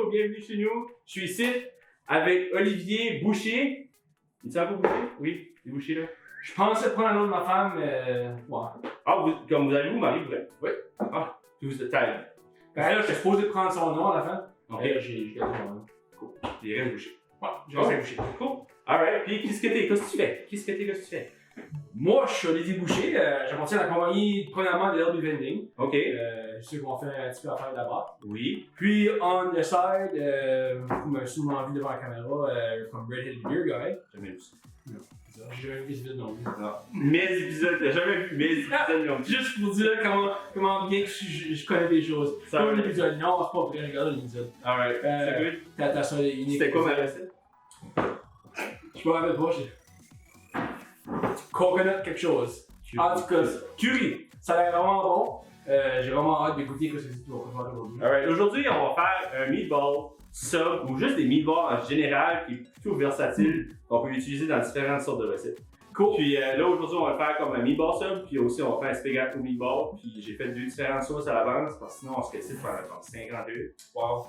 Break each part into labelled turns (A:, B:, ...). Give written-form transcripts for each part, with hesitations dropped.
A: bonjour, bienvenue chez nous. Je suis ici avec Olivier Boucher. Il s'appelle Boucher? Oui, c'est Boucher là.
B: Je pensais prendre un nom de ma femme, mais. Ouais.
A: Ah, comme vous avez vous, Marie, vous
B: Oui.
A: Ah, vous êtes taille.
B: Ben là, j'étais supposé prendre son nom à la fin.
A: Ok.
B: J'ai gardé son nom.
A: Cool. Il reste Boucher.
B: Ouais, j'ai resté Boucher.
A: Cool. Alright, puis qu'est-ce que tu fais? Qu'est-ce que tu fais?
B: Moi, je suis Olivier Boucher. J'appartiens à la compagnie, premièrement, de Herbie Vending.
A: Ok.
B: Je sais qu'on fait un petit peu affaire là-bas.
A: Oui.
B: Puis, on the side, comme souvent vu devant la caméra, comme Red Headed Beer Guy.
A: Jamais vu ça.
B: Non. J'ai jamais vu des vidéos non plus.
A: Non. Mes épisodes, t'as jamais vu mes épisodes non plus.
B: Juste pour dire comment bien que je connais des choses.
A: Ça
B: Comme
A: va.
B: l'épisode. Non, c'est pas vrai, regarde l'épisode.
A: Alright, c'est good.
B: T'as ça unique.
A: C'était quoi ma recette?
B: Je me rappelle pas, coconut quelque chose. En tout cas, curry. Ça a l'air vraiment bon. J'ai vraiment hâte d'écouter ce que tu vas préparer aujourd'hui.
A: Alright, aujourd'hui, on va faire un meatball sub ou juste des meatballs en général qui est plutôt versatile qu'on peut utiliser dans différentes sortes de recettes.
B: Cool.
A: Puis là, aujourd'hui, on va le faire comme un meatball sub, puis aussi on va faire un spaghetti au meatball. Puis j'ai fait 2 différentes sauces à l'avance parce que sinon on se cassait pendant comme 50 minutes.
B: Wow.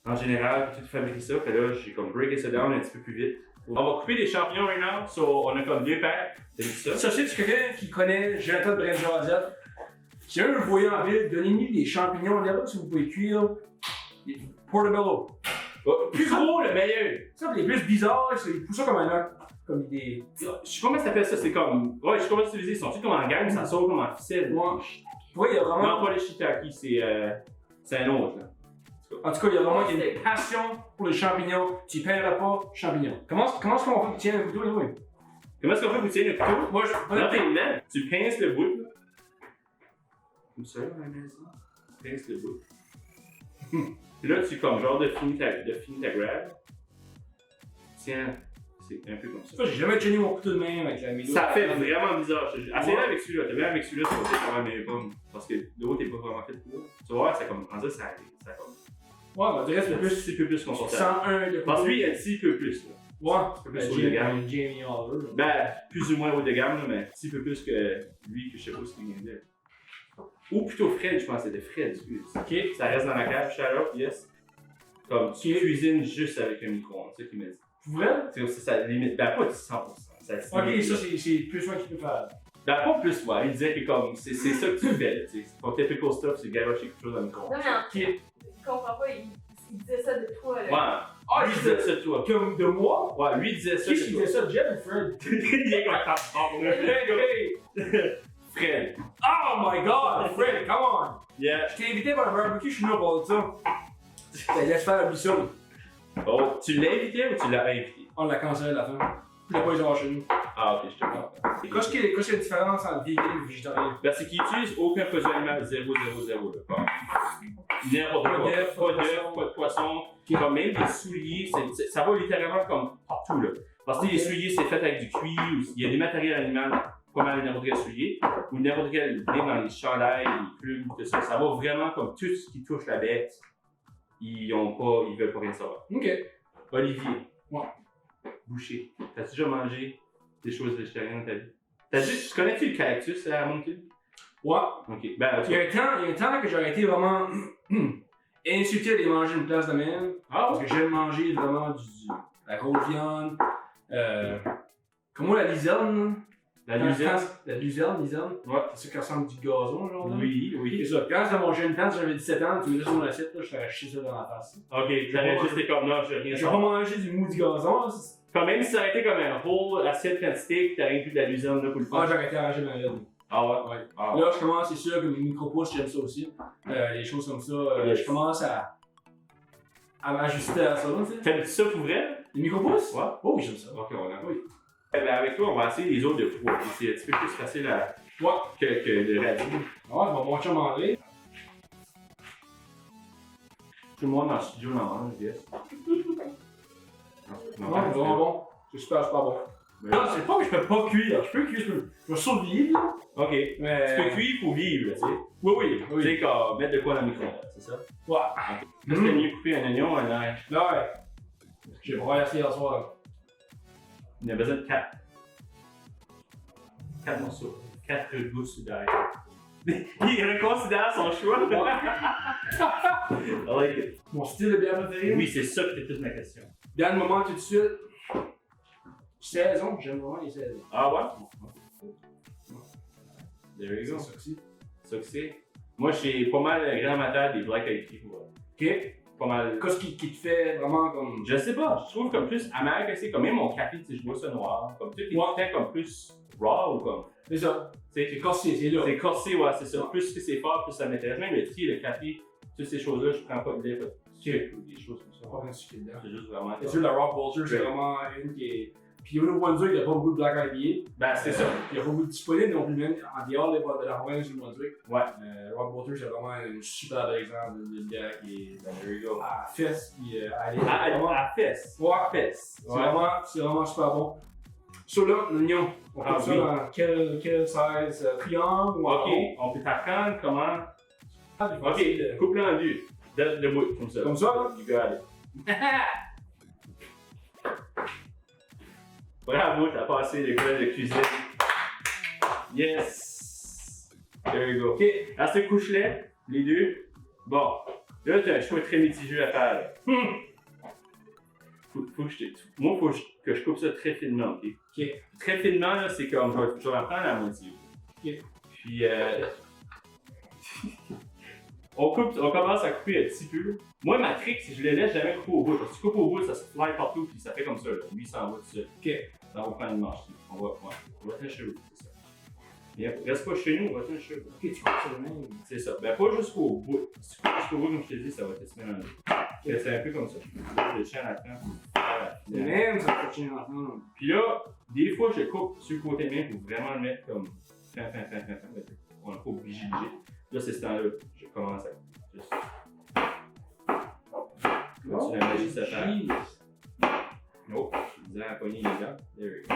A: En général, puis tout fabriquer ça, puis là, j'ai comme breaké ça down un petit peu plus vite. On va couper des champignons right now, so on a comme 2 paires. T'as vu ça?
B: Ça, c'est quelqu'un qui connaît Jonathan Brand-Joseph. Si un vous voyez en ville, donnez-lui des champignons là-bas si vous pouvez cuire. Des portobello.
A: Oh, plus gros, le meilleur!
B: Ça, les plus bizarres, c'est pour ça comme un comme des.
A: Je sais pas comment ça s'appelle ça, c'est comme. Ouais, je sais pas comment utiliser. Ils sont-ils comme en gamme, ça sort comme en ficelle?
B: Ouais, il y a vraiment.
A: Non, pas les shiitake, c'est un autre. Là.
B: En tout cas, il y a vraiment une passion pour les champignons. Tu paieras pas champignons. Comment est-ce qu'on fait? Tiens, le couteau, oui.
A: Comment est-ce qu'on fait pour tirer le couteau?
B: Moi, je.
A: Dans tes mains, tu pinces le bout. Là. Comme ça, à la maison. Tu pinces le bout. Puis là, tu comme genre de finis ta grab. Tiens, c'est un peu comme ça.
B: J'ai jamais tenu mon couteau de main avec la médo.
A: Ça fait vraiment bizarre. Essaye-le avec celui-là. T'as bien avec celui-là, ça va être quand même bon. Parce que l'autre est pas vraiment fait pour. Tu vas voir, ça comme. En ça comme.
B: Ouais, on dirait que c'est
A: Un
B: plus.
A: petit peu plus confortable.
B: 101 de
A: Parce que lui, il y a un petit peu plus. Là.
B: Ouais,
A: plus haut de gamme.
B: Jamie Oliver.
A: Ben, plus ou moins haut de gamme, là, mais un petit peu plus que lui, que je sais pas ce qu'il vient de dire. Ou plutôt Fred, je pense que c'était Fred.
B: Ok.
A: Ça reste dans la cave, shout out, yes. Comme tu cuisines juste avec un micro-ondes, c'est ça qu'il m'a dit.
B: Pour vrai?
A: C'est ça limite, ben pas 100%. Ça
B: Ok, ça c'est plus moi qui peux faire.
A: Ben pas plus, ouais. Il disait que comme, c'est ça que tu fais, là, tu sais. Ton typical stuff, c'est garocher quelque chose dans le micro-ondes.
C: Non, mais
B: Ok.
C: je comprends pas, il disait ça de toi, là.
A: Ouais.
B: Ah,
A: Lui disait ça de toi.
B: Comme de moi?
A: Ouais, lui disait ça
B: Qui
A: de
B: qui
A: toi.
B: disait ça, Jeff ou Fred?
A: Il est comme ta
B: Hey!
A: Fred.
B: Oh my god, Fred, come on!
A: Yeah.
B: Je t'ai invité pour un barbecue, je suis là pour ça. Ben, laisse faire la mission.
A: Oh, tu l'as invité ou tu l'as invité?
B: On l'a cancellé à la fin. Il l'a pas eu chez nous.
A: Ah, ok, je te comprends.
B: Qu'est-ce qu'il y a la différence entre vegan et végétarien?
A: Ben, c'est qu'ils utilisent aucun produit animal 000 là. N'importe quoi. Pas d'œuf, pas de poisson. Comme même des souliers, ça va littéralement comme partout là. Parce que les souliers, c'est fait avec du cuir, il y a des matériels animaux, pas mal n'importe quel soulier, ou n'importe quel même dans les chandails, les plumes, tout ça. Ça va vraiment comme tout ce qui touche la bête. Ils veulent pas rien savoir.
B: Ok.
A: Olivier.
B: Ouais.
A: Boucher. T'as-tu déjà mangé des choses végétariennes dans ta vie? Tu connais-tu le cactus à Moncton?
B: Ouais.
A: Ok. Ben,
B: Il y a un temps que j'aurais été vraiment insulté d'aller manger une place de même.
A: Ah,
B: Parce que j'aime manger vraiment la grosse viande. Comment la luzerne?
A: La luzerne.
B: La luzerne.
A: Ouais.
B: C'est ça qui ressemble du gazon, genre. Là.
A: Oui, oui.
B: C'est ça. Quand j'ai mangé une place, j'avais 17 ans, tu me dis sur mon assiette, là, je t'aurais chié ça dans la face.
A: Ok, j'aurais juste été comme non, je veux rien
B: Je vais pas manger du mou du gazon. Là.
A: Comme même si ça aurait été comme un whole assiette quantité que t'aurais inclus de la luzerne là pour le
B: Ah,
A: fun.
B: j'aurais été arrangé ma vie.
A: Ah ouais?
B: Ouais.
A: Ah.
B: Là, je commence, c'est sûr que mes micro-pouces, j'aime ça aussi. Les choses comme ça,
A: Yes.
B: je commence à m'ajuster à ça. Tu sais.
A: T'aimes-tu ça pour vrai?
B: Les micro-pouces?
A: Ouais.
B: Oh, oui, j'aime ça.
A: Ok, on a.
B: Oui.
A: Ben, avec toi, on va essayer les autres de poids. C'est un petit peu plus facile à.
B: Ouais.
A: que le radis.
B: Ouais, mon chum André.
A: Tout le monde dans le studio en mange, yes.
B: Non, c'est vraiment bon. C'est super bon. Non, c'est pas que je peux pas cuire. Je peux cuire, je peux survivre.
A: Ok.
B: Mais.
A: Tu peux cuire pour vivre, tu sais.
B: Oui.
A: Tu sais, comme mettre de quoi dans le micro-ondes, c'est ça?
B: Ouais.
A: Là, c'était mieux couper un oignon, un ail.
B: Ouais. J'ai vraiment essayé hier soir.
A: Il y a besoin de 4 morceaux. 4 gousses d'ail. Il reconsidère son choix. I like it.
B: Mon style de bière préféré?
A: Oui, c'est ça qui était toute ma question.
B: Dernier moment tout de suite. Saison, j'aime vraiment les saisons.
A: Ah ouais? There you go.
B: C'est ça aussi.
A: Ça que c'est. Moi, je suis pas mal un grand amateur des Black Eyed Peas. Ouais.
B: Ok.
A: Pas mal.
B: Qu'est-ce qui te fait vraiment comme.
A: Je sais pas, je trouve comme plus amer que c'est. Comme même mon café, tu sais, je bois ça noir. Comme tout est comme plus raw ou comme.
B: C'est ça.
A: C'est
B: corsé, c'est là.
A: C'est corsé, ouais, c'est ça. Plus que c'est fort, plus ça m'intéresse. Même le thé, le café, toutes ces choses-là, je prends pas de lait, pas de sucre ou des choses comme ça.
B: Pas grand sucre dedans.
A: C'est juste vraiment.
B: C'est sûr, la Rock Vulture, c'est vraiment une qui est. Puis au Nouveau-Brunswick, il n'y a pas beaucoup de Black IPA.
A: Ben, c'est ça.
B: Il n'y a pas beaucoup de disponibles non plus, même en dehors de la province du Nouveau-Brunswick.
A: Ouais.
B: Rock Vulture, c'est vraiment un super bel exemple de bière qui est.
A: There you go.
B: À fesse, puis à aller.
A: À fesse.
B: Ouais.
A: Fesse.
B: C'est vraiment super bon. So là, l'oignon, on
A: Ah,
B: fait ça
A: oui.
B: dans quel size? Triangle ou en
A: Ok,
B: rond?
A: on peut t'apprendre comment. Ok,
B: Ok.
A: coupe-le en deux. Donne le bout, comme ça.
B: Comme ça, là?
A: You got it. Bravo, t'as passé l'école de cuisine. Yes! There you go.
B: Ok.
A: À ce couche-là, les deux. Bon, là, t'as un choix très mitigé à faire. Là. Faut que moi, faut que je coupe ça très finement, ok?
B: Ok.
A: Très finement, là, c'est comme, je vais en prendre la moitié.
B: Ok.
A: Puis, on commence à couper un petit peu. Moi, ma trick, c'est que je le laisse jamais couper au bout. Parce que tu coupes au bout, ça se fly partout, puis ça fait comme ça. Là. Lui, il s'en va tout seul.
B: Ok.
A: Ça va prendre une marche. On va tenir chez vous, c'est ça. Mais reste pas chez nous, on va tenir chez vous.
B: Ok, tu coupes ça de même.
A: C'est ça. Ben, pas jusqu'au bout. Si tu coupes jusqu'au bout, comme je t'ai dit, ça va te se mettre en deux. C'est un peu comme ça. Je le tiens à la fin. Voilà.
B: Même, ça peut tenir ensemble.
A: Puis là, des fois, je coupe sur le côté main pour vraiment le mettre comme fin. On n'est pas obligé. Là, c'est ce temps-là, je commence à juste. Continue à magie sa faire. Oh, je disais à la poignée les dents. There we go.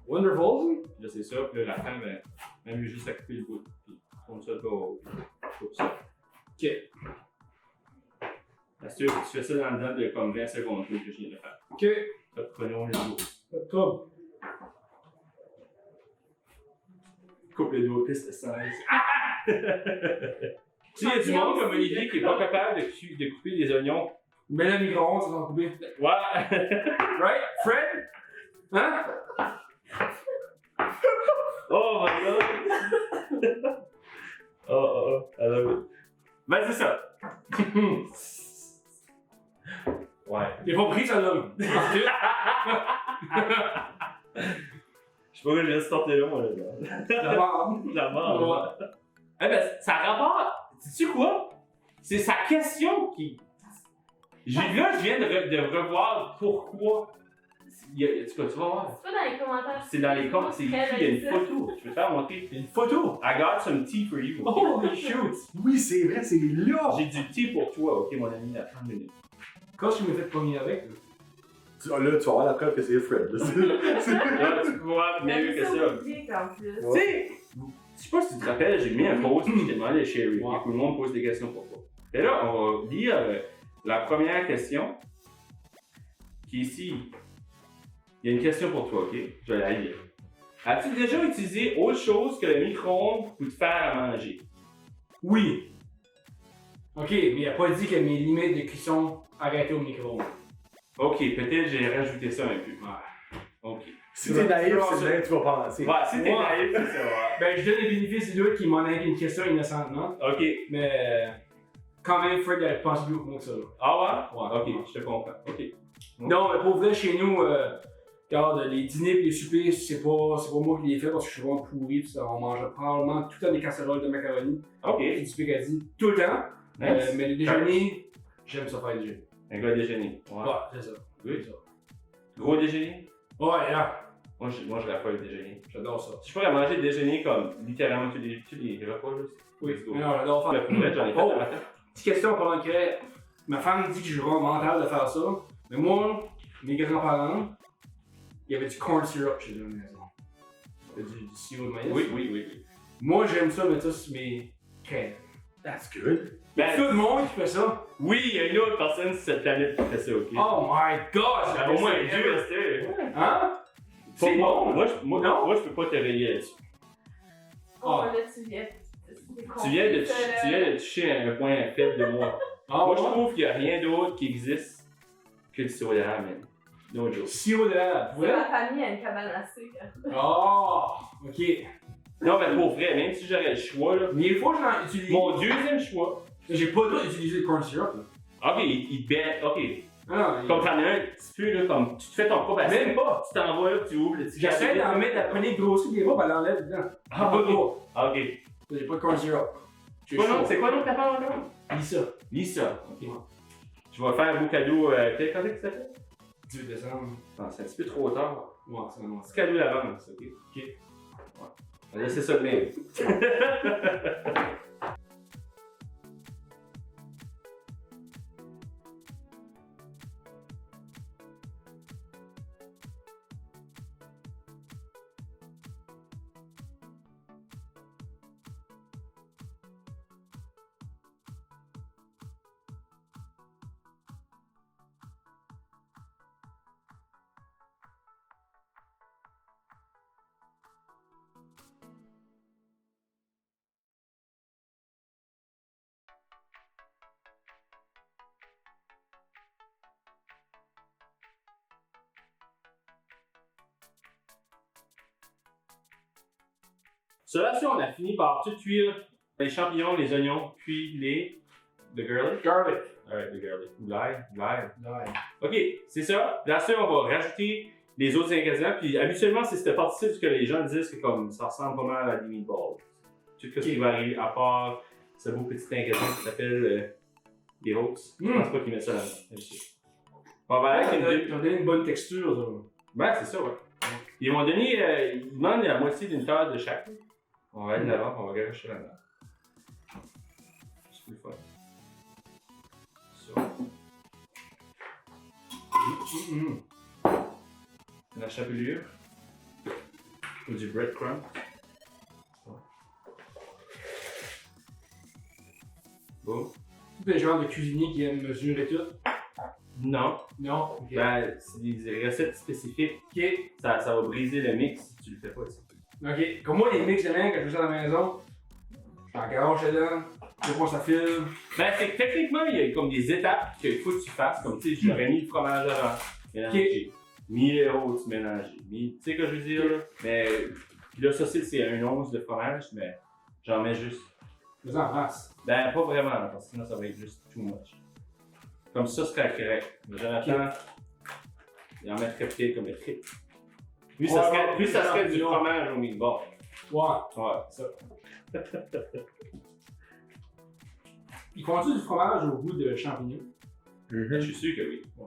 B: Wonderful.
A: Là, c'est ça. Puis là, la fin, ben, même juste à couper le bout. Puis, tourne ça de bas au haut. Coupe ça.
B: Ok.
A: Parce que tu fais ça dans le temps de comme 20 secondes que je viens de faire.
B: Ok.
A: Prenons le dos.
B: Pas de trouble.
A: Coupe le dos, piste de 16. Tu sais, il y a du monde comme Olivier qui est pas capable de couper des oignons.
B: Mais le micro-ondes, ça va couper.
A: Ouais!
B: Right? Fred? Hein?
A: Oh my god! I love it. Ben, c'est ça! Ouais.
B: Il est pas pris, ça, là.
A: Je sais pas où je vais se tenter là, moi, là.
B: D'abord.
A: La mort. Eh ben, ça rapporte. Sais-tu quoi? C'est sa question qui. Là, je viens de revoir pourquoi. Tu vas voir.
C: C'est pas dans les commentaires.
A: C'est dans les commentaires. C'est écrit, il y a une photo. Je vais te faire montrer.
B: Une photo.
A: I got some tea for you.
B: Holy shoot.
D: Oui, c'est vrai, c'est là!
A: J'ai du thé pour toi, ok, mon ami, à 30 minutes.
B: Quand tu m'as fait pogner avec, là.
D: Là, tu vas avoir la preuve que c'est Fred. Là,
A: Là, tu peux voir mieux que ça.
C: En plus.
A: Tu sais, je sais pas si tu te rappelles, j'ai mis un post et je t'ai demandé à Sherry.
B: Ouais.
A: Et tout le monde pose des questions pour toi. Et là, on va lire la première question qui est ici. Il y a une question pour toi, ok? Je vais la lire. As-tu déjà utilisé autre chose que le micro-ondes pour te faire à manger?
B: Oui. Ok, mais il a pas dit que mes limites de cuisson arrêtaient au micro-ondes.
A: Ok, peut-être j'ai rajouté ça un peu.
B: Ouais.
A: Ok.
D: Si t'es naïf, c'est bien que tu vas penser.
A: Ouais, si t'es
B: Ouais.
A: naïf, c'est ça. Ouais.
B: Ben, je donne les bénéfices du doute qui m'en a une question innocentement.
A: Ok.
B: Mais quand même, Fred, il a pensé beaucoup moins que ça. Là.
A: Ah ouais?
B: Ouais.
A: Ok, je te comprends. Ok.
B: Non, mais pour vrai, chez nous, regarde, les dîners et les soupers, c'est pas moi qui les fais parce que je suis vraiment pourri. Pis ça, on mange probablement tout le temps des casseroles de macaroni
A: Ok.
B: et du spaghetti. Tout le temps.
A: Nice.
B: Mais le déjeuner, j'aime ça faire le déjeuner.
A: Un gars déjeuner. Ouais.
B: Ouais, c'est ça.
A: Oui.
B: C'est ça.
A: Gros déjeuner?
B: Ouais, là,
A: Moi, je raffole le déjeuner.
B: j'adore ça.
A: Si je pourrais manger le déjeuner comme littéralement tous les repas, là.
B: Oui,
A: Let's go.
B: mais non, j'adore
A: Le
B: faire.
A: poulet, j'en ai fait
B: Oh.
A: le matin.
B: Petite question pendant que ma femme dit que je suis vraiment mental de faire ça. Mais moi, mes grands-parents, il y avait du corn syrup chez eux à la maison. Il y avait du sirop de maïs.
A: Oui.
B: Moi, j'aime ça mettre ça sur mes crèmes.
D: That's good.
A: Ben,
B: Tout le monde qui fait ça.
A: oui, il y a une autre personne sur cette planète qui fait ça, ok?
B: Oh my god,
A: Au moins deux, Esther.
B: Hein? C'est bon!
A: Moi, je peux pas te réveiller là-dessus.
C: Oh,
B: Ah.
C: là, tu viens.
A: Tu viens de toucher un point faible de moi. Moi, je trouve qu'il n'y a rien d'autre qui existe que le sirop d'érable, man. No joke.
B: Sirop d'érable.
C: Ouais.
B: Ouais?
C: Ma famille a une cabane à sucre.
B: Oh! Ok.
A: Non, mais pour vrai, même si j'aurais le choix, là,
B: Mais une fois que j'en utilise.
A: mon deuxième choix,
B: J'ai pas le droit d'utiliser le corn syrup. Là.
A: ok, il baisse, ok.
B: Ah,
A: Comme t'en as un petit peu, là, comme tu te fais ton propre assiette,
B: même pas.
A: tu t'envoies là, tu ouvres le petit
B: J'essaie d'en mettre, la prenez le gros des robes, elle l'enlève dedans.
A: Ah,
B: J'ai pas de
A: ok.
B: droit.
A: Ah, ok.
B: J'ai pas de corn syrup.
A: C'est quoi donc ta femme encore?
B: Lisa.
A: Lisa. Ok. Je vais faire un beau cadeau. Quand est-ce que ça fait?
B: 18 décembre.
A: Non, c'est un petit peu trop tard.
B: Ouais, c'est un
A: Petit cadeau d'avance, ok?
B: Ok.
A: Ouais. On va laisser ça de même. Cela, si on a fini par tout cuire les champignons, les oignons, puis le garlic.
B: Garlic.
A: Alright, le garlic. L'ail.
B: Ouais.
A: Ok, c'est ça. Là, ça, on va rajouter les autres ingrédients. Puis habituellement, c'est cette partie-ci que les gens disent que comme ça ressemble pas mal à des meatballs. Tout ce qui va arriver à part ce beau petit ingrédient qui s'appelle des hoax. Je pense pas qu'ils mettent ça là-dedans. On va aller avec
B: Ils ont donné une bonne texture. Ça.
A: Ouais, c'est ça, ouais. Ils m'ont donné, ils demandent la moitié d'une tasse de chaque. On va aller de l'avant, on va garocher là-dedans. C'est plus fun. Ça. La chapelure. Ou du breadcrumb. Bon.
B: C'est des genres de cuisiniers qui aiment mesurer tout.
A: Non.
B: Non. Ok.
A: Ben, c'est des recettes spécifiques.
B: Ok.
A: Ça va briser le mix si tu le fais pas ici.
B: Ok. Comme moi, les mix de main, quand je fais ça à la maison, j'en garoche dedans, je sais pas ça file.
A: Ben, c'est que techniquement, il y a comme des étapes qu'il faut que tu fasses. Comme tu sais, j'aurais mis le fromage avant, mélangé. Mis les rôtes, mélangé. Tu sais ce que je veux dire, là? Mais, puis là, ça, c'est un once de fromage, mais j'en mets juste.
B: Fais ça en masse.
A: Ben, pas vraiment, parce que sinon, ça va être juste too much. Comme ça, ce serait correct. Mais Jonathan, il en mettrait peut-être comme un trip. Lui, ça serait du fromage au meatball.
B: Ouais.
A: Ouais.
B: Ça. Ils font-tu du fromage au goût de champignons?
A: Je suis sûr que oui.
B: Ouais.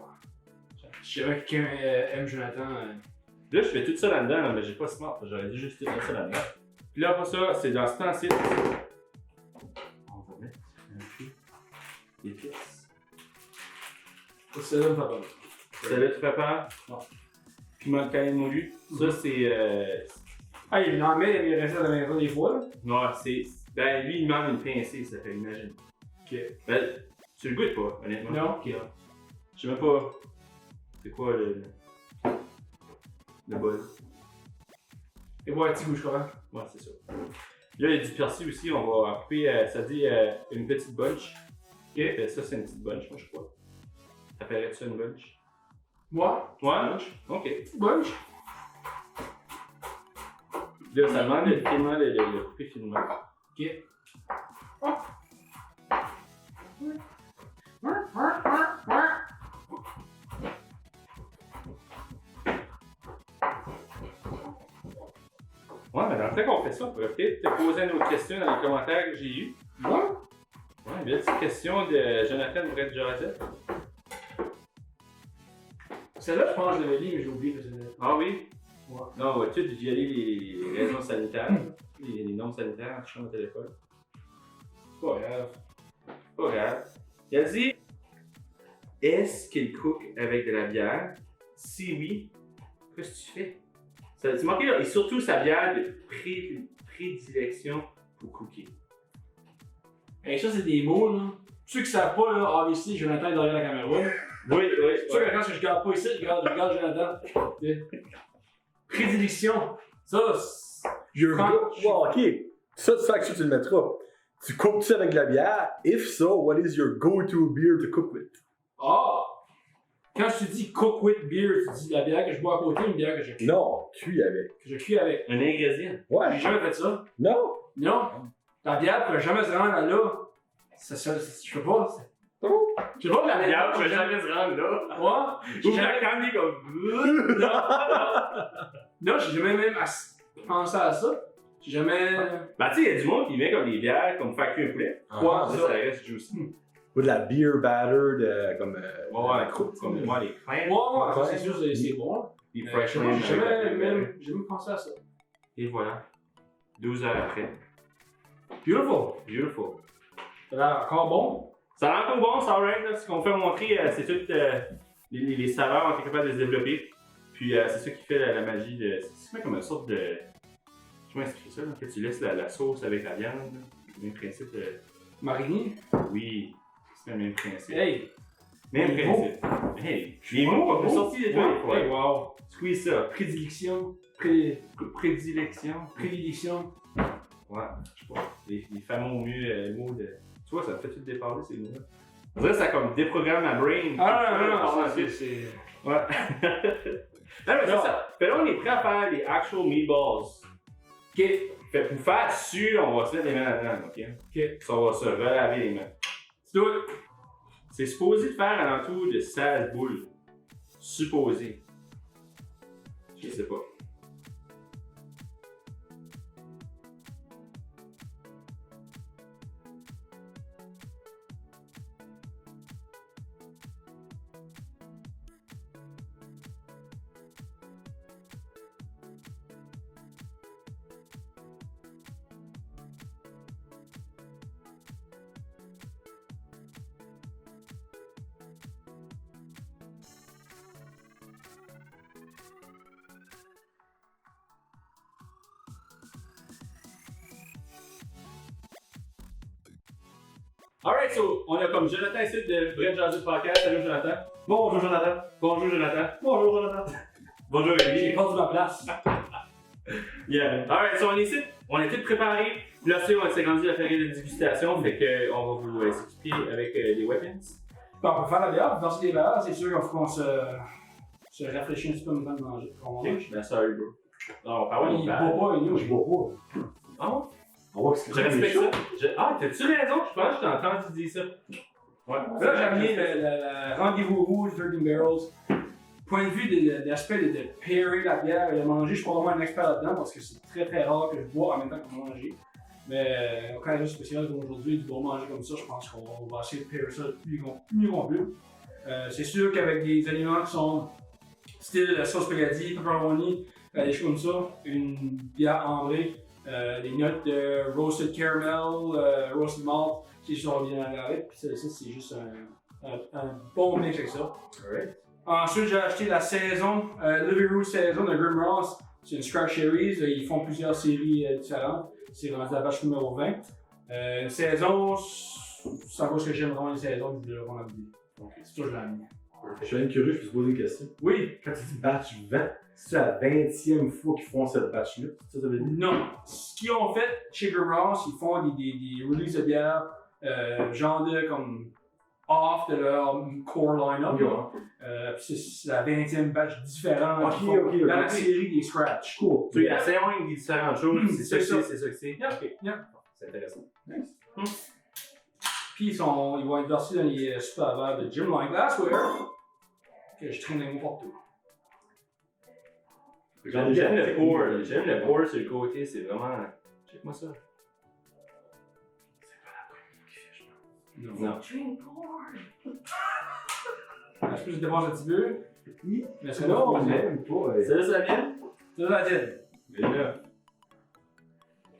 B: Je savais que quelqu'un aime Jonathan.
A: Là, je fais tout ça là-dedans, là, mais j'ai pas smart. J'aurais dû juste mettre ça là-dedans. Puis là, après ça, c'est dans ce temps-ci. On va mettre un peu d'épices.
B: C'est là, papa.
A: Celle-là, tu prépares?
B: Non.
A: Piment de cayenne moulu. Ça, c'est.
B: Ah, il en met les recettes à la maison des fois, là.
A: Non, c'est. Ben, lui, il demande une pincée, ça fait, imagine.
B: Ok.
A: Ben, tu le goûtes pas, honnêtement.
B: Non.
A: Ok. Je sais même pas. C'est quoi le bol?
B: Et voilà, petit goût, je crois.
A: Ouais, c'est ça. Là, il y a du persil aussi, on va couper, ça dit une petite bunch. Ok, ça c'est une petite bunch, moi je crois. T'appellerais ça une bunch?
B: Moi?
A: Ouais? Ok.
B: Petit bunch.
A: Là, ça demande de couper finement.
B: Ok.
A: Ouais, mais dans le temps qu'on fait ça, on pourrait peut-être te poser une autre question dans les commentaires que j'ai eus.
B: Ouais.
A: Ouais, une petite question de Jonathan Brett Joseph.
B: Celle-là, je pense que je l'avais lu, mais j'ai oublié que c'était.
A: Ah oui?
B: Ouais.
A: Non, on va tout violer les raisons sanitaires, les normes sanitaires en touchant au téléphone.
B: Pas grave.
A: Pas grave. Il a dit est-ce qu'il cook avec de la bière? Si oui, qu'est-ce que tu fais? C'est marqué là, et surtout sa bière de prédilection pour cooker.
B: Et ça, c'est des mots, là. Ceux qui savent pas, là, obviously, Jonathan est derrière la caméra.
A: Oui.
B: Ceux que quand je garde pas ici, je garde Jonathan. Prédilection. Ça,
D: Your
B: Franck,
D: go... ok. Ça, c'est ça que tu le mettras. Tu cookes ça avec de la bière? If so, what is your go-to beer to cook with?
B: Ah! Quand je te dis cook with beer, tu dis la bière que je bois à côté ou une bière que je cuis?
D: Non, cuit avec.
B: Que je cuis avec.
A: Un ingrédient.
D: Ouais.
B: J'ai jamais fait ça.
D: Non.
B: Non. La bière pourrait jamais se rendre là. Je peux pas. Je sais pas, la bière
A: Je vais jamais se rendre là.
B: Ouais.
A: Ou
B: J'ai
A: la
B: jamais...
A: canne est comme.
B: Non, j'ai jamais même pensé à ça. J'ai jamais...
A: Bah, tu sais, il y a du monde qui met comme des bières, comme faire cuire un poulet.
B: Quoi,
A: Ça,
B: ça?
A: ça reste juicy.
D: Ou de la beer batter de comme.
A: Ouais, comme moi, les crèmes.
B: Ouais, c'est sûr, c'est bon.
A: Les
B: Je
A: fresh
B: sais pas,
A: cream
B: j'ai
A: avec la
B: jamais
A: bière.
B: même pensé à ça.
A: Et voilà. 12 heures après.
B: Beautiful.
A: Beautiful.
B: Ça a l'air encore bon.
A: Ça a l'air encore bon, ça alright, là. Ce qu'on fait montrer, c'est tout. Les saveurs, on est capable de se développer. Puis c'est ça qui fait la magie de. C'est comme une sorte de. Comment expliquer ça, là? Que tu laisses la sauce avec la viande, là. Le même principe.
B: Marigny.
A: Oui, c'est le même principe.
B: Hey.
A: Même
B: les
A: principe. Hey, les mots qu'on peut sortir de toi des fois.
B: Hey, wow.
A: Squeeze ça.
B: Prédilection.
A: Prédilection.
B: Prédilection.
A: Ouais, je sais pas. Les fameux mots de. Tu vois, ça me fait tout déparler ces mots-là. On dirait que ça comme déprogramme ma brain.
B: Non,
A: c'est.
B: c'est...
A: Ouais. Non, mais c'est ça. Fait là, on est prêt à faire les actual meatballs. OK. Fait pour faire sûr, on va se mettre les mains là-dedans, OK?
B: OK.
A: Ça, on va se relaver les mains.
B: Tu dois...
A: C'est supposé de faire un entour de 16 boules. Supposé. Je sais pas. Alright, so on a comme Jonathan ici de Brett Jazzy Podcast. Salut Jonathan.
D: Bonjour, Jonathan.
A: Bonjour Jonathan.
D: Bonjour, Jonathan.
A: Bonjour
B: J'ai
A: Émilie.
B: perdu ma place.
A: Yeah. Alright, so on est ici. On est tous préparés. Puis là, on s'est rendu à la période de dégustation. Fait qu'on va vous s'équiper avec des weapons.
B: Bon, on peut faire la bière, on peut verser des bières, c'est sûr qu'il faut qu'on se rafraîchisse un petit peu avant de manger. On mange.
A: Ben, sorry, bro. Non, on parle
B: Il boit pas, il
D: Je bois pas.
A: Ah,
D: On voit que c'est
A: je respecte ça. Ah, t'as-tu raison? Je pense que je t'ai entendu dire ça. Ouais.
B: Là, j'ai amené le rendez-vous rouge 13 Barrels. Point de vue d'aspect de pairer la bière et de manger, je suis pas vraiment un expert là-dedans parce que c'est très très rare que je bois en même temps que manger. Mais quand il y a spécial comme aujourd'hui, du bon manger comme ça, je pense qu'on va essayer de pairer ça mieux qu'on peut. C'est sûr qu'avec des aliments qui sont style sauce spaghetti, pepperoni, des choses comme ça, une bière ambrée, des notes de roasted caramel, roasted malt qui sont bien avec. Puis ça, c'est juste un bon mix avec ça.
A: Alright.
B: Ensuite, j'ai acheté la saison, Liverpool saison de Grim Ross. C'est une Scratch Series. Ils font plusieurs séries différentes. C'est rendu la batch numéro 20. Une saison, c'est à cause que j'aime vraiment les saisons que je voulais vraiment oublier. Donc, c'est ça que je l'ai amené.
D: Je suis même curieux, je peux te poser une question.
B: Oui.
D: Quand tu dis batch 20, c'est la 20e fois qu'ils font cette batch-là? Ça veut dire?
B: Non. Ce qu'ils ont fait chez Grim Ross, ils font des releases de bière, genre de comme off de leur core line-up. Puis c'est la 20e batch différente qu'ils font dans la série des Scratch.
D: Cool.
A: Tu as essayé des différentes choses. C'est ça que c'est ça que c'est.
B: Yeah.
A: Ok.
B: Yeah.
A: C'est intéressant.
B: Nice. Puis ils vont être versés dans les super verres de Jim Line Glassware que je traîne les mots partout.
A: J'aime le pour. J'aime le pour sur le côté. C'est vraiment. Check-moi ça. Non.
C: Drink porn.
B: Je peux que je dépense un petit peu. Mais c'est
D: Non,
B: là,
D: même pas.
A: C'est là, ça vient?
B: c'est la tienne.
A: Mais là.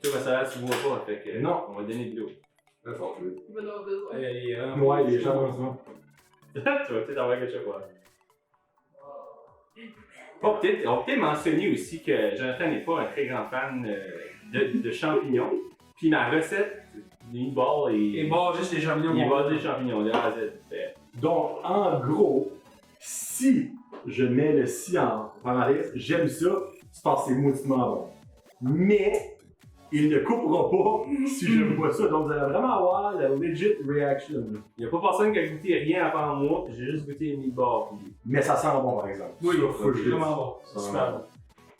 A: Tu vois, ça tu vois pas. Fait que.
D: Non.
A: On va donner de l'eau.
D: Là, ça va jouer.
C: Il va en avoir besoin.
D: Ouais, les chances, non.
A: Tu vas peut-être avoir quelque chose. On va peut-être mentionner aussi que Jonathan n'est pas un très grand fan de champignons. Puis ma recette, des meatballs
B: Et bon, juste les champignons.
A: il est basé des champignons de A à Z.
D: Donc, en gros, si je mets le si en parenthèse, j'aime ça, c'est parce que c'est mauditement bon. Mais, il ne coupera pas si je vois ça. Donc, vous allez vraiment avoir la legit reaction.
A: Il n'y a pas personne qui a goûté rien avant moi, j'ai juste goûté les meatballs.
D: Mais ça sent bon, par exemple.
B: Oui,
D: Ça, faut que je
B: c'est
D: le
B: vraiment
D: dise.
B: bon.
D: Ça
B: C'est
D: sent
B: super
D: bon.
B: bon.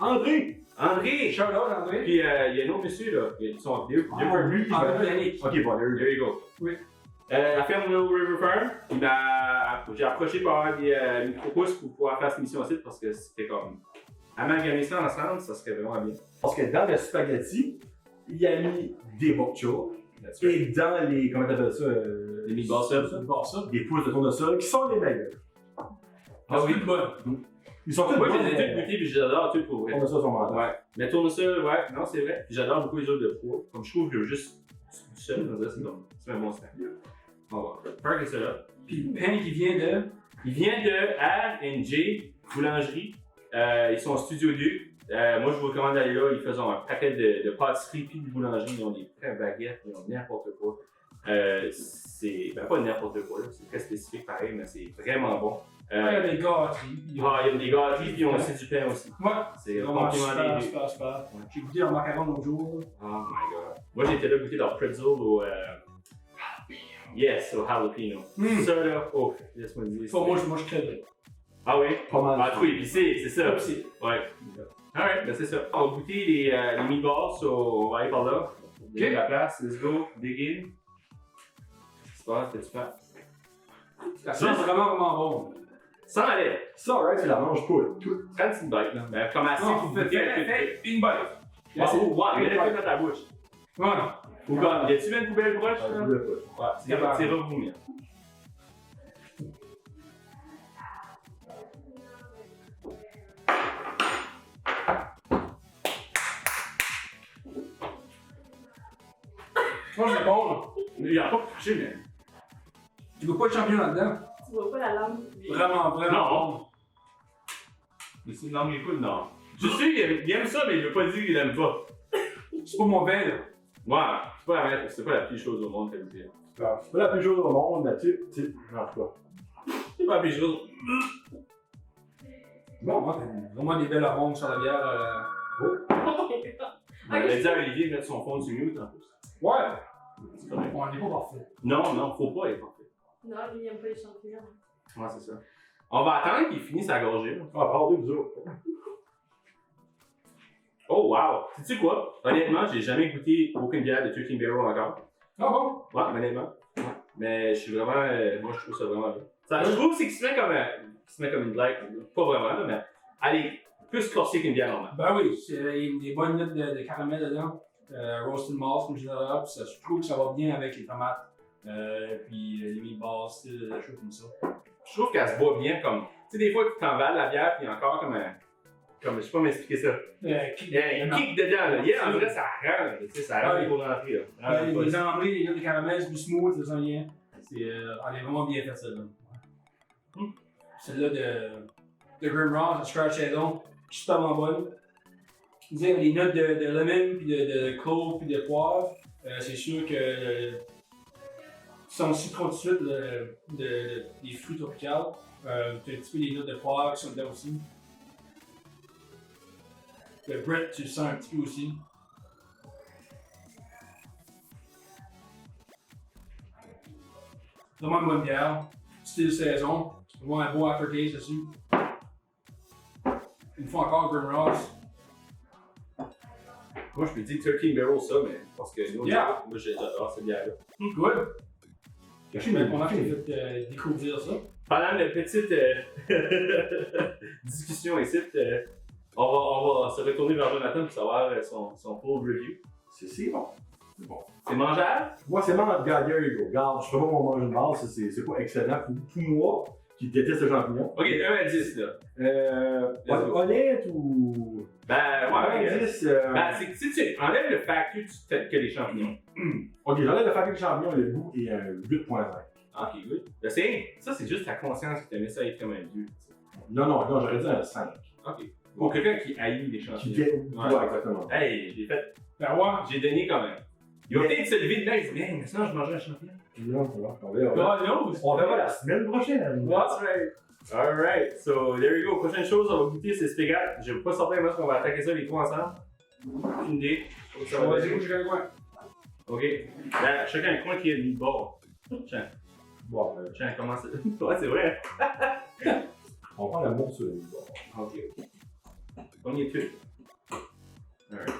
D: André!
A: André!
B: Shout out, André.
A: Puis il y a un autre monsieur là, ils sont deux.
B: André Yannick.
D: Ok, bon, there
A: There you go.
B: Oui.
A: La ferme Little River Farm, j'ai approché pour avoir des micro-pousses pour pouvoir faire cette émission aussi parce que c'était comme amalgamer ça ensemble, ça serait vraiment bien.
D: Parce que dans le spaghetti, il y a mis des bok choy. Et dans les, comment t'appelles ça?
A: Les meatballs subs, ça?
B: Bon, ça.
D: Des pousses de tournesol qui sont les meilleurs.
B: Ah oui, bonne.
D: Ils sont tous
A: Moi
D: bons,
A: j'ai
D: mais
A: toutes goûté puis j'adore tout pour vrai.
D: tournesol sont mentaux.
A: Ouais. Mais tournesol, ouais, non c'est vrai. Puis j'adore beaucoup les autres de pois. Comme je trouve que juste du seul, c'est un bon snack. On va faire que ça là.
B: Puis le pain qui vient de.
A: Il vient de R&J Boulangerie. Ils sont en Studio 2. Moi, je vous recommande d'aller là. Ils font un paquet de pâtisseries puis de boulangerie. Ils ont des vraies baguettes, ils ont n'importe quoi. C'est pas n'importe quoi, là. C'est très spécifique pareil, mais c'est vraiment bon.
B: Il y a des gâteries.
A: Il y a des gâteries puis ils ont aussi du pain aussi.
B: Ouais.
A: C'est
B: Vraiment
A: complément des
B: super,
A: deux.
B: super. J'ai goûté leur macaron l'autre jour.
A: Oh my god. Moi, j'étais là goûter leur pretzel au. Yes, au jalapeno. Ça là, oh, laisse-moi dire.
B: Moi, je crève.
A: Ah oui?
D: Pas mal.
A: Ah, trop épicé, c'est ça.
B: Épicé.
A: Ouais. Alright, ben c'est ça. On va goûter les meatballs, so on va aller par là.
B: Ok.
A: La place, let's go, dig in. Qu'est-ce qui se passe? Qu'est-ce que tu fais?
B: Ça sent vraiment bon.
A: Sans lait.
D: Ça, right, tu la manges pas. Tout.
A: Prends une petite bite, là. Ben, comme assez
B: Non,
A: pour
B: fais
A: goûter.
B: une bite.
A: Ouais, mets-le tout dans ta bouche.
B: Voilà.
A: Ou comme, y a-tu une poubelle proche, là?
D: Je voulais pas.
A: Ouais, c'est revenu.
B: Je pense que c'est bon, là.
A: Il a pas touché, mais.
B: Tu veux pas de champignon là-dedans?
C: Tu vois pas la langue?
B: Vraiment
A: Non.
B: bon.
A: Mais c'est une langue écoute, non. Je sais, il aime ça, mais il veut pas dire qu'il aime pas.
B: C'est pas mauvais, là.
A: Ouais, c'est pas la pire chose au monde qu'elle dit.
D: C'est pas la plus chose au monde, mais tu mange pas.
A: C'est pas la pire chose.
B: Bon, moi, t'as vraiment des belles arômes sur la bière.
C: Oh my god.
A: On avait dit à Olivier de mettre son fond du mute en plus.
B: Ouais.
A: C'est correct.
B: On n'est pas parfait.
A: Non, faut pas être parfait.
C: Non, lui, il aime pas les champignons.
A: Ouais, c'est ça. On va attendre qu'il finisse sa gorgée. là.
D: Ah, parlez vous autres.
A: Oh wow! Sais-tu quoi? Honnêtement, j'ai jamais goûté aucune bière de 13 Barrel encore.
B: Ah bon?
A: Ouais, honnêtement. Ouais. Mais je suis vraiment. Moi, je trouve ça vraiment bien. Ça, je trouve que c'est qu'il se met comme une blague. Pas vraiment, là, mais. Allez, plus corsé qu'une bière normale.
B: Ben oui, il y a des bonnes notes de caramel dedans. Roasted malt, comme je disais là, puis je trouve que ça va bien avec les tomates. Puis les meatballs, des choses comme ça.
A: Je trouve qu'elle se boit bien comme. Tu sais, des fois, tu t'emballes la bière, puis il y a encore comme un. Comme, je sais pas m'expliquer ça. Il y a un kick dedans, là. Yeah, en vrai, ça rend, là. Tu sais, ça rend
B: Ouais.
A: pour l'entrée, là.
B: Les entrées, les notes de caramel, c'est plus smooth, ça sent bien. Elle est vraiment bien faite, celle-là. Celle-là de Grimrock, la Scratch Saison, super bonne. Je veux dire, les notes de lemon, puis de clove, puis de poivre, c'est sûr que tu sens aussi trop de suite des fruits tropicaux. Tu as un petit peu des notes de poivre qui sont dedans aussi. Le Brett, tu le sens un petit peu aussi. Vraiment une bonne bière, style saison. Vraiment un beau aftertaste dessus. Une fois encore, Grimrock.
A: Moi, je me dis 13 Barrel ça, mais parce que nous,
B: Yeah.
A: moi, j'adore cette bière-là.
B: Good. Je suis bien content que
D: bien.
B: tu aies fait découvrir ça.
A: Pendant une petite discussion ici, on va se retourner vers Jonathan pour savoir son full review.
D: C'est bon. C'est bon.
A: C'est mangeable?
D: Moi, c'est mange. Regarde, there you go. Regarde, je fais pas mon manger de base, c'est pas excellent pour moi qui déteste le champignon.
A: Ok, 1 à 10 là. Let's go.
D: Honnête ou.
A: Ben,
D: 1
A: ouais,
D: à 10.
A: Ben, c'est que si tu enlèves le facteur que les champignons.
D: Ok, j'enlève le facteur de champignon, le goût est un 8.5.
A: Ok, good. Ben, ça, c'est juste ta conscience qui t'a mis ça à être comme un dieu.
D: Non, j'aurais dit un 5.
A: Ok. Pour quelqu'un qui haït les
D: Qui
A: champignons.
D: fait.
A: Ouais.
D: Ouais, exactement.
A: Hey,
B: Ben ouais.
A: j'ai donné comme Il va peut-être se lever de là et se dire, mais sinon je mangeais un champignon.
D: Non, on verra.
B: God knows.
D: On verra la semaine prochaine.
B: That's right.
A: Alright, so there you go. Prochaine chose, on va goûter ces spaghettis. Je vais pas sortir parce qu'on va attaquer ça les trois ensemble. Aucune idée. Ça va
B: Vas-y,
A: être-
B: je vais loin.
A: Ok. Là, chacun un coin qui est de bord. Tiens,
D: Bon,
A: tiens, comment ça. Ouais, c'est vrai.
D: on prend la bourse sur le bord.
A: Ok. Premier truc. Alright.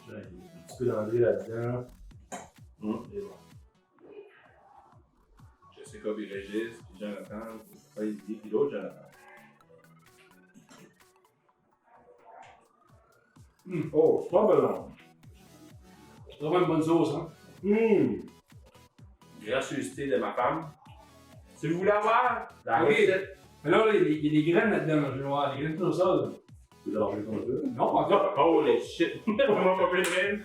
D: J'ai un petit peu d'André là-dedans.
A: Et bon. Jessica puis Régis, puis Jonathan, puis l'autre Jonathan.
D: Oh, c'est pas blanc.
B: C'est vraiment une bonne sauce, hein.
A: Gracieuseté de ma femme. Si vous voulez avoir la
B: Ok.
A: recette.
B: Mais là, il y a des graines là-dedans, là, je vais voir. Des graines de ça, là.
D: Tu veux l'arranger comme ça?
B: Non, pas encore.
A: Holy shit! Vraiment pas plus de graines.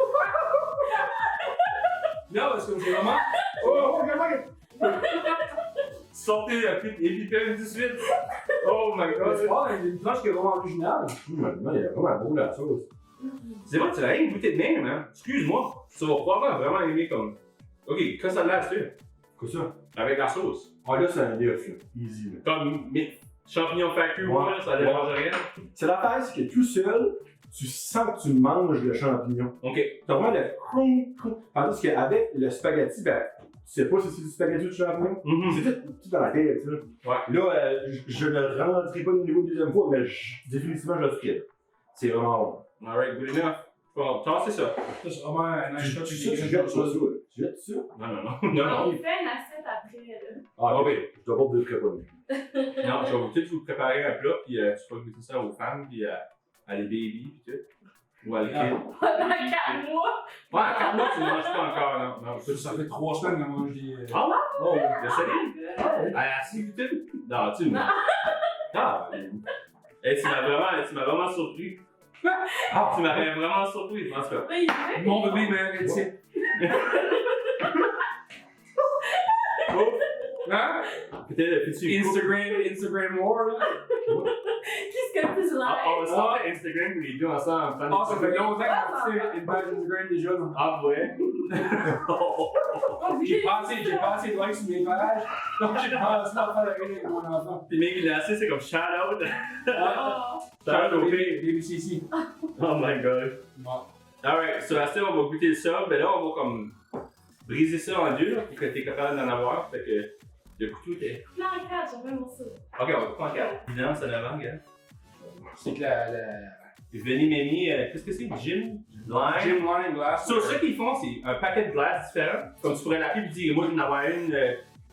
B: Non, parce que c'est vraiment.
A: Oh, regarde! Sortez la petite épipène tout de suite! Oh my
B: C'est
A: god!
B: pas une tranche qui est vraiment originale.
D: Maintenant, il y a vraiment beau la sauce.
A: C'est vrai, tu l'as rien goûté de même, hein? Excuse-moi, tu vas probablement vraiment aimer comme. Ok, que ça a l'air, c'est
D: Quoi ça?
A: avec la sauce.
D: Ah là, c'est un neuf, là. Easy, là.
A: Comme mes champignons facus,
D: Ouais.
A: ouais, ça dérange rien.
D: C'est l'affaire, c'est que tout seul, tu sens que tu manges le champignon.
A: Ok.
D: T'as vraiment le crunk, crunk. Tandis qu'avec le spaghetti, ben, tu sais pas si c'est du spaghetti ou du champignon.
A: Mhm.
D: C'est tout dans la tête, ça.
A: Ouais.
D: Là, je ne rentrerai pas au niveau de deuxième fois, mais définitivement, je le ferai. C'est vraiment bon.
A: Alright, good enough. Bon, c'est ça.
B: Ça, c'est vraiment un nice shot.
D: Tu
B: c'est des
D: jettes
B: graines
D: ça,
B: de ça.
D: tu jettes ça?
A: Non, non, non. Non, non.
C: On fait une assiette après, là.
D: Ah,
A: Ok.
D: je dois pas te préparer.
A: Non, je vais peut-être vous préparer un plat, puis tu peux goûter ça aux femmes, puis à les babies, puis tout. Ou à les kids.
C: Pendant 4 mois.
A: Ouais, à 4 mois, tu ne manges pas encore, non. Non,
B: Ça fait 3 semaines qu'on mange des.
A: Ah ouais?
B: Oh, ouais.
A: Le solide? Ah, si goûté? Non, tu me. Ah, tu m'as vraiment surpris.
D: Ah,
A: Tu m'avais vraiment surpris, en tout cas.
C: Là, il fait.
B: Mon bébé meilleur que ici.
A: Oh,
B: Hein?
A: peut-être peux-tu
B: Instagram war, là.
C: Qu'est-ce que plus
A: On va
C: live?
A: starter Instagram pour les deux ensemble.
B: Ah, ça fait longtemps qu'on fait une page Instagram déjà. là.
A: Ah, ouais.
B: J'ai pas assez de likes sur mes pages. Donc j'ai pensé à faire la gueule avec mon enfant.
A: Puis même, il est assis, c'est comme shout out.
C: Oh.
A: Shout out au pire.
B: Baby CC.
A: Oh my god.
B: Bon.
A: Alright, sur la suite, on va goûter ça. Ben là, on va comme briser ça en deux, là, pour que t'es capable d'en avoir. Fait que le couteau était.
C: Non, 4, j'aime même ça.
A: Ok, on va prendre 4. Évidemment, c'est en avant, gars.
B: C'est que
A: Veni Meni, qu'est-ce que c'est? Gym? Lime?
B: Gym Line Glass.
A: Sur ce qu'ils font, c'est un paquet de glaces différents. Comme tu pourrais l'appeler et dire, moi, je vais en avoir une.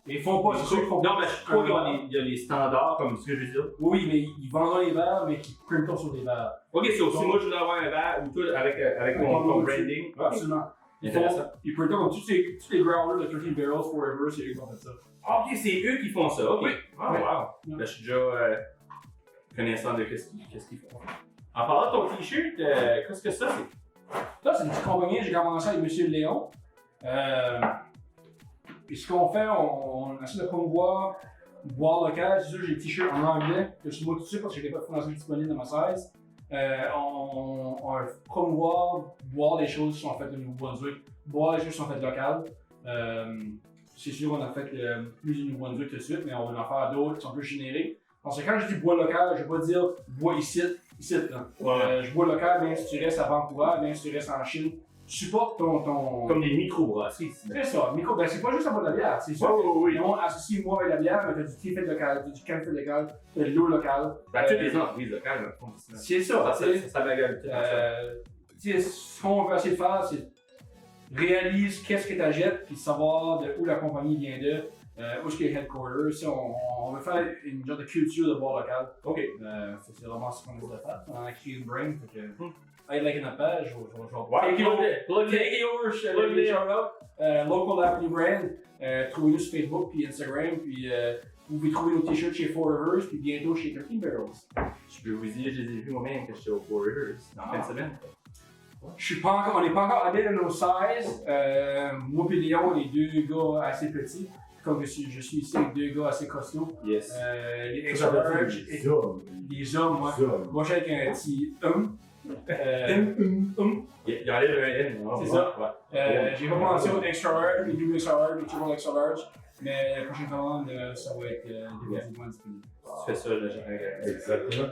B: Ils font pas, c'est sûr qu'ils font pas.
A: Non, mais je crois qu'il y a les standards, comme ce que je veux dire.
B: Oui, mais ils vendront les verres, mais qui printent sur des verres.
A: Ok, so, si moi, je veux avoir un verre ou tout avec mon branding.
B: Absolument.
A: Intéressant.
B: Ils printent comme tous les growlers de 13 Barrels Forever, c'est eux qui ont fait ça.
A: Ok, c'est eux qui font ça. Ok.
B: Oui.
A: Ah,
B: Oui.
A: wow. Là, je suis déjà connaissant de qu'est-ce qu'ils font. En parlant de ton t-shirt, qu'est-ce que ça c'est?
B: Ça, c'est une petite compagnie, j'ai commencé avec M. Léon. Puis ce qu'on fait, on essaie de promouvoir boire local. C'est sûr, j'ai des t-shirts en anglais, que je suis moi tout de suite parce que je n'ai pas de français disponible dans ma size. On promouvoir, boire des choses qui sont faites de Nouveau-Brunswick, boire des choses qui sont faites locales. C'est sûr qu'on a fait plus du Nouveau-Brunswick tout de suite, mais on va en faire d'autres qui sont plus génériques. Parce que quand je dis bois local, je ne vais pas dire bois ici. Là.
A: Ouais.
B: Je bois local, même si tu restes à Vancouver, même si tu restes en Chine. Tu supportes ton.
A: Comme des micro-brasseries.
B: C'est ça, micro. Ben, c'est pas juste à boire de la bière. C'est sûr.
A: Oui.
B: Ils ont associé moi avec la bière, mais t'as du thé fait local, t'as du café fait local, t'as de l'eau locale.
A: Ben, toutes les entreprises locales, dans le fond, c'est ça.
B: C'est ça, tu sais.
A: Ça m'agace.
B: Tu sais, ce qu'on veut essayer de faire, c'est réalise qu'est-ce que t'achètes, puis savoir de où la compagnie vient de, où est-ce qu'il y a headquarters. Si on veut faire une genre de culture de boire local.
A: Ok.
B: C'est vraiment ce qu'on essaie de faire. On a créé une brain, fait que. I'd like notre page, je vais
A: Ouais,
B: take it over, je shout-out. Local Avenue Brand, trouvez-nous sur Facebook puis Instagram, puis vous pouvez trouver nos t-shirts chez Forevers, puis bientôt chez 13 Barrels.
A: Je peux vous dire, je les ai vus moi-même quand j'étais au Four Rivers, en fin de semaine.
B: On n'est pas encore à de nos sizes. Moi et Léon, on est deux gars assez petits. Comme je suis ici avec deux gars assez costauds.
A: Yes.
B: Les
D: Ça veut
B: extra
D: dire
B: large,
D: des hommes.
B: les hommes, moi.
D: Des hommes.
B: Moi, je suis avec un petit homme.
A: Il enlève un N. Non?
B: C'est ça.
A: Ouais.
B: J'ai pas pensé au extra large, les double extra large, les triple extra large, mais la prochaine commande, ça va être définitivement disponible.
A: Tu fais ça, là, j'ai
D: Exactement.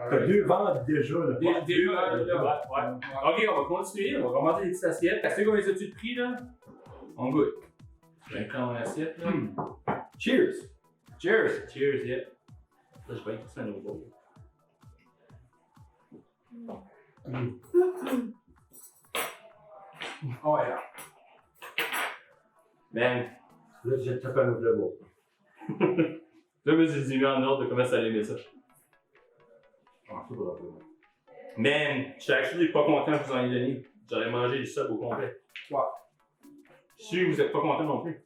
D: T'as deux ventes déjà, là.
A: Ouais. Ok, on va continuer. On va commencer les petites assiettes. T'as sais combien as-tu de prix, là? On goûte. Je vais prendre mon assiette, là.
D: Cheers!
A: Cheers! Cheers, yeah. Là, je vais écouter ça à nouveau.
B: Oh, ouais.
A: Man,
D: Là, j'ai tapé un autre level.
A: là, moi, j'ai mis en ordre de comment ça allait aimer ça.
D: Ah, c'est pas grave.
A: Man, j'étais actually pas content que vous en ayez donné. J'aurais mangé du sub au complet.
B: Ouais.
A: Je suis sûr que vous êtes pas content non plus.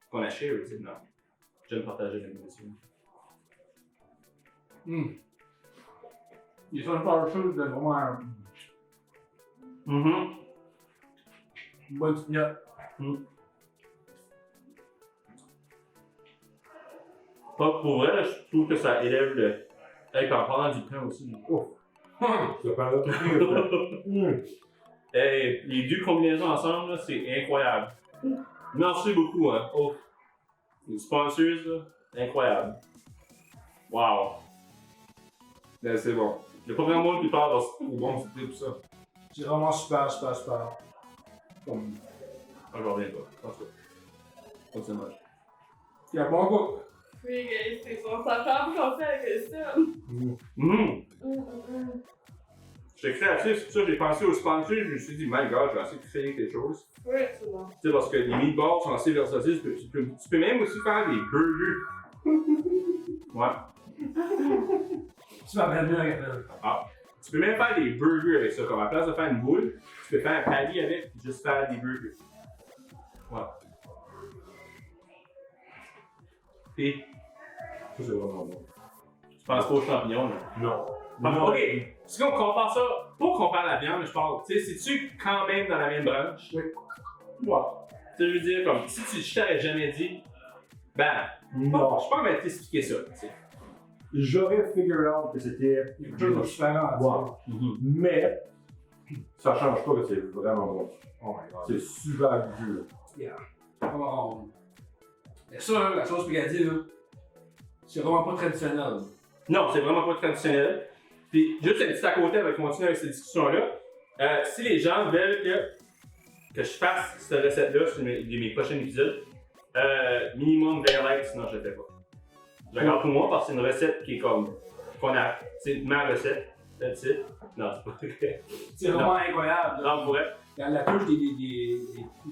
A: Qu'on a share aussi, non. J'aime partager les émotions.
B: Il y a ça, pas chose de vraiment
A: Mm-hmm.
B: une bonne petite note.
A: Pas pour vrai, là, je trouve que ça élève le. Hey, en parlant du pain aussi.
D: Ça prend l'autre prix.
A: Hey, les deux combinaisons ensemble, là, c'est incroyable. Merci beaucoup, hein. Oh. Les sponsors, là, incroyable. Wow. Ben, c'est bon. Il n'y a pas vraiment monde qui parle dans ce bon, c'était tout ça.
B: C'est vraiment super. Comme.
A: Encore bien, pas. En tout cas. Continue.
B: Il y a bon goût.
C: Oui, c'est ça. Ça fait un peu comme ça avec ça.
A: J'étais créatif, c'est pour ça que j'ai pensé aux sponsors, je me suis dit, my god, je vais essayer de créer quelque chose.
C: Oui, c'est bon.
A: Tu sais, parce que les meatballs sont assez versatiles, tu peux même aussi faire des burgers. Ouais.
B: Tu vas bien avec
A: Tu peux même faire des burgers avec ça, comme à la place de faire une boule, tu peux faire un palier avec, et juste faire des burgers. Ouais. Et
D: Ça, c'est vraiment bon.
A: tu penses pas aux champignons, là?
D: Non.
A: Bon, ok, si on compare ça, pas qu'on compare la viande, mais je parle, tu sais, c'est-tu quand même dans la même branche?
B: Oui.
A: Ouais. Tu sais, je veux dire, comme, si je t'avais jamais dit, ben,
D: Non.
A: je suis pas en train de t'expliquer ça, tu sais.
D: J'aurais figure out que c'était
B: quelque chose de différent.
D: wow. Mais, ça change pas que c'est vraiment bon.
B: Oh my god.
D: C'est super dur.
B: Vraiment. Mais ça, là, la sauce spaghetti, là, c'est vraiment pas traditionnel.
A: Non, c'est vraiment pas traditionnel. Puis, juste un petit à côté avec continuer avec cette discussion-là. Si les gens veulent que je fasse cette recette-là sur mes prochains épisodes, minimum 20 likes, sinon je le fais pas. Je la garde pour moi parce que c'est une recette qui est comme. C'est ma recette. That's it. Non, c'est pas vrai.
B: C'est vraiment incroyable. là.
A: Non, pour vrai.
B: Dans la touche des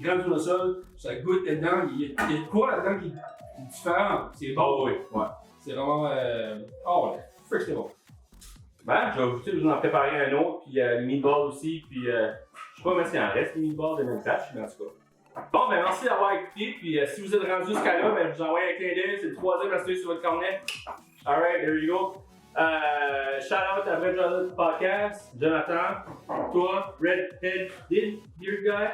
B: graines sur le sol, ça goûte là-dedans. Il y a de quoi là-dedans qui est différent. C'est bon.
A: Oh oui, ouais.
B: C'est vraiment. Oh ouais. Frick, c'est bon.
A: Ben, je vais goûter, vous en préparer un autre, puis les meatballs aussi, puis je sais pas même s'il en reste, les meatballs de notre batch, mais en tout cas. Bon, ben merci d'avoir écouté, puis si vous êtes rendu jusqu'à là, ben, je vous envoie un clin d'œil, c'est le 3e astuce sur votre cornet. Alright, there you go. Shout out à Red Jonathan Podcast, Jonathan, toi, Redhead Beer Guy.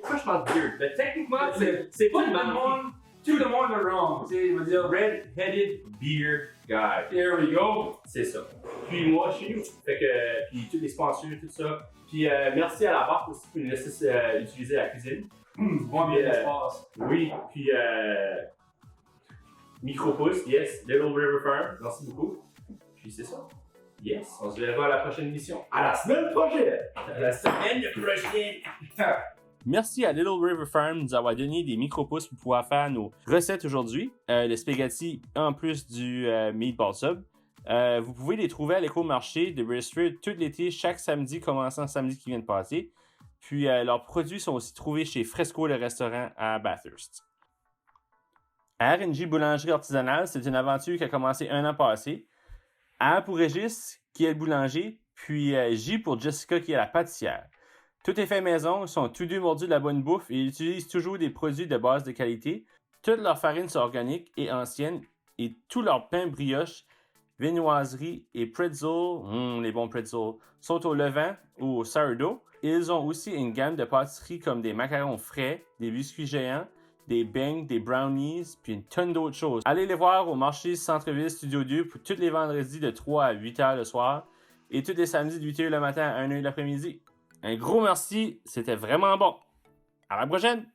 A: Pourquoi je pense beard? Ben, techniquement, c'est pas le même.
B: Tout le monde est wrong. Tu sais, il va dire
A: Red-Headed Beer Guy.
B: There we go.
A: C'est ça. Puis moi, chez nous. Fait que, puis tous les sponsors, tout ça. Puis merci à la barque aussi pour nous laisser utiliser la cuisine.
B: Bon, bien l'espace.
A: Oui, puis Micropousse, yes. Little River Farm, merci beaucoup. Puis c'est ça. Yes, on se verra à la prochaine émission.
D: À la semaine prochaine!
A: À la semaine prochaine! Merci à Little River Farm de nous avoir donné des micro-pouces pour pouvoir faire nos recettes aujourd'hui. Les spaghettis en plus du meatball sub. Vous pouvez les trouver à l'éco-marché de Beresford tout l'été, chaque samedi, commençant samedi qui vient de passer. Puis leurs produits sont aussi trouvés chez Fresco, le restaurant à Bathurst. R&J Boulangerie Artisanale, c'est une aventure qui a commencé un an passé. R pour Régis, qui est le boulanger, puis J pour Jessica, qui est la pâtissière. Tout est fait maison, ils sont tous deux mordus de la bonne bouffe et ils utilisent toujours des produits de base de qualité. Toutes leurs farines sont organiques et anciennes et tous leurs pains brioches, viennoiseries et pretzels, les bons pretzels, sont au levain ou au sourdough. Ils ont aussi une gamme de pâtisseries comme des macarons frais, des biscuits géants, des beignes, des brownies, puis une tonne d'autres choses. Allez les voir au marché Centre-Ville Studio 2 pour tous les vendredis de 3 à 8 heures le soir. et tous les samedis de 8h le matin à 1h l'après-midi. Un gros merci, c'était vraiment bon. À la prochaine!